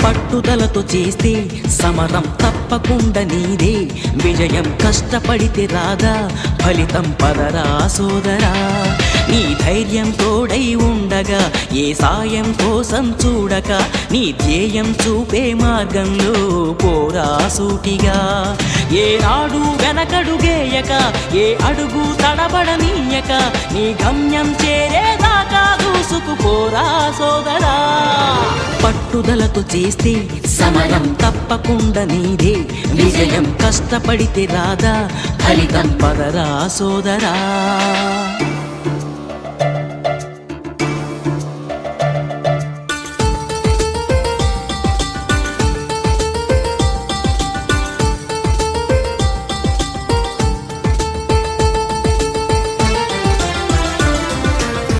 పట్టుదలతో చేస్తే సమరం తప్పకుండా నీదే, విజయం కష్టపడితే రాదా ఫలితం పదరా సోదరా. నీ ధైర్యం తోడై ఉండగా ఏ సాయం కోసం చూడక, నీ ధ్యేయం చూపే మార్గంలో పోరా సూటిగా. ఏనాడు వెనకడుగేయక, ఏ అడుగు తడబడనీయక, నీ గమ్యం చేరేదాకా దూసుకుపోరా సోదరా. పట్టుదలతో చేస్తే సమరం తప్పకుండా నీదే, విజయం కష్టపడితే రాదా ఫలితం పదరా సోదరా.